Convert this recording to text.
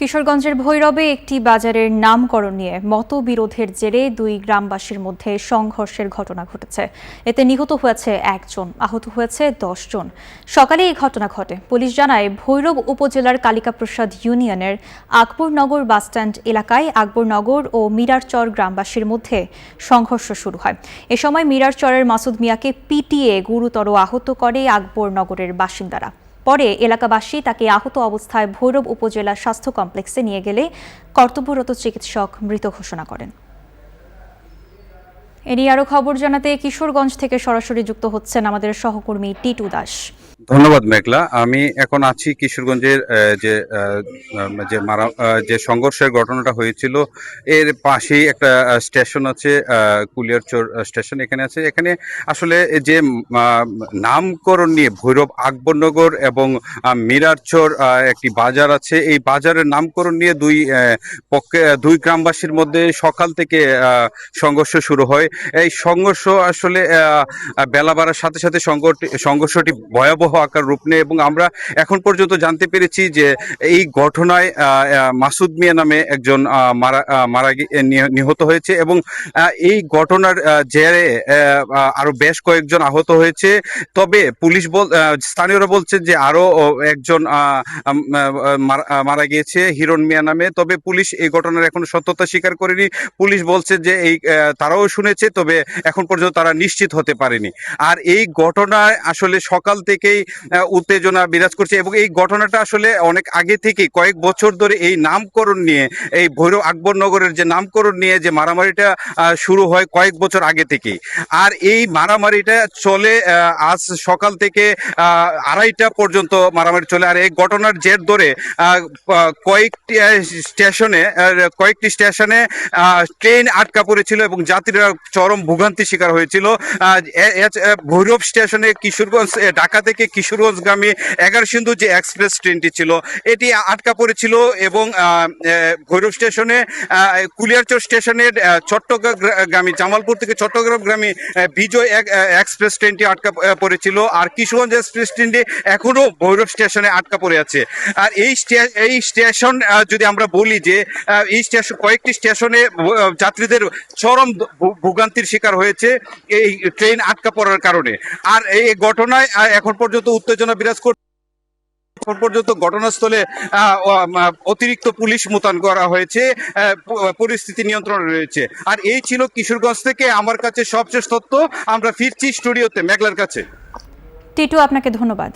কিশোরগঞ্জের ভৈরবে একটি বাজারের নামকরণ নিয়ে মতবিরোধের জেরে দুই গ্রামবাসীর মধ্যে সংঘর্ষের ঘটনা ঘটেছে। এতে নিহত হয়েছে একজন, আহত হয়েছে 10 জন। সকালে এই ঘটনা ঘটে। পুলিশ জানায়, ভৈরব উপজেলার কালিকাপ্রসাদ ইউনিয়নের আকবরনগর বাসস্ট্যান্ড এলাকায় আকবরনগর ও মিরারচর গ্রামবাসীর মধ্যে সংঘর্ষ শুরু হয়। এ সময় মিরারচরের মাসুদ মিয়াকে পিটিয়ে গুরুতর আহত করে আকবরনগরের বাসিন্দারা। পরে এলাকাবাসী তাকে আহত অবস্থায় ভৈরব উপজেলা স্বাস্থ্য কমপ্লেক্সে নিয়ে গেলে কর্তব্যরত চিকিৎসক মৃত ঘোষণা করেন। এ নিয়ে আরও খবর জানাতে কিশোরগঞ্জ থেকে সরাসরি যুক্ত হচ্ছেন আমাদের সহকর্মী টিটু দাস। ধন্যবাদ মেঘলা। আমি এখন আছি কিশোরগঞ্জের যে সংঘর্ষের ঘটনাটা হয়েছিল এর পাশেই একটা স্টেশন আছে, কুলিয়ারচর স্টেশন এখানে আছে। এখানে আসলে যে নামকরণ নিয়ে ভৈরব আকবরনগর এবং মিরারচর একটি বাজার আছে, এই বাজারের নামকরণ নিয়ে দুই গ্রামবাসীর মধ্যে সকাল থেকে সংঘর্ষ শুরু হয়। এই সংঘর্ষ আসলে বেলা বাড়ার সাথে সাথে সংঘর্ষটি ভয়াবহ আকার রূপ নেয় এবং আমরা এখন পর্যন্ত জানতে পেরেছি যে এই ঘটনায় মাসুদ মিয়া নামে একজন নিহত হয়েছে এবং এই ঘটনার জেরে আরো বেশ কয়েকজন আহত হয়েছে। তবে স্থানীয়রা বলছেন যে আরো একজন মারা গিয়েছে হিরণ মিয়া নামে। তবে পুলিশ এই ঘটনার এখনো সত্যতা স্বীকার করেনি। পুলিশ বলছে যে তারাও শুনেছে, তবে এখন পর্যন্ত তারা নিশ্চিত হতে পারেনি। আর এই ঘটনায় আসলে সকাল থেকেই উত্তেজনা বিরাজ করছে এবং এই ঘটনাটা আসলে অনেক আগে থেকে কয়েক বছর ধরে এই নামকরণ নিয়ে, এই ভৈরব আকবরনগরের যে নামকরণ নিয়ে যে মারামারিটা শুরু হয় কয়েক বছর আগে থেকেই। আর এই মারামারিটা চলে আজ সকাল থেকে 2:30 পর্যন্ত মারামারি চলে। আর এই ঘটনার জের ধরে কয়েকটি স্টেশনে ট্রেন আটকা পড়েছিল এবং যাত্রীরা চরম ভোগান্তি শিকার হয়েছিল। ভৈরব স্টেশনে ঢাকা থেকে কিশোরগঞ্জগামী এগারসিন্ধু যে এক্সপ্রেস ট্রেনটি ছিল এটি আটকা পড়েছিল এবং ভৈরব স্টেশনে কুলিয়ারচর স্টেশনের চট্টগ্রামী জামালপুর থেকে চট্টগ্রামগামী বিজয় এক্সপ্রেস ট্রেনটি আটকা পড়েছিল। আর কিশোরগঞ্জ এক্সপ্রেস ট্রেনটি এখনো ভৈরব স্টেশনে আটকা পড়ে আছে। আর এই স্টেশন যদি আমরা বলি যে এই কয়েকটি স্টেশনে যাত্রীদের চরম ভোগান্তির শিকার হয়েছে এই ট্রেন আটকা পড়ার কারণে। আর এই ঘটনায় এখন পর্যন্ত উত্তেজনা বিরাজ করছে। এখন পর্যন্ত ঘটনাস্থলে অতিরিক্ত পুলিশ মোতায়েন করা হয়েছে, পরিস্থিতি নিয়ন্ত্রণে রয়েছে। আর এই ছিল কিশোরগঞ্জ থেকে আমার কাছে সবশেষ তথ্য। আমরা ফিরছি স্টুডিওতে মেঘলার কাছে। টিটু, আপনাকে ধন্যবাদ।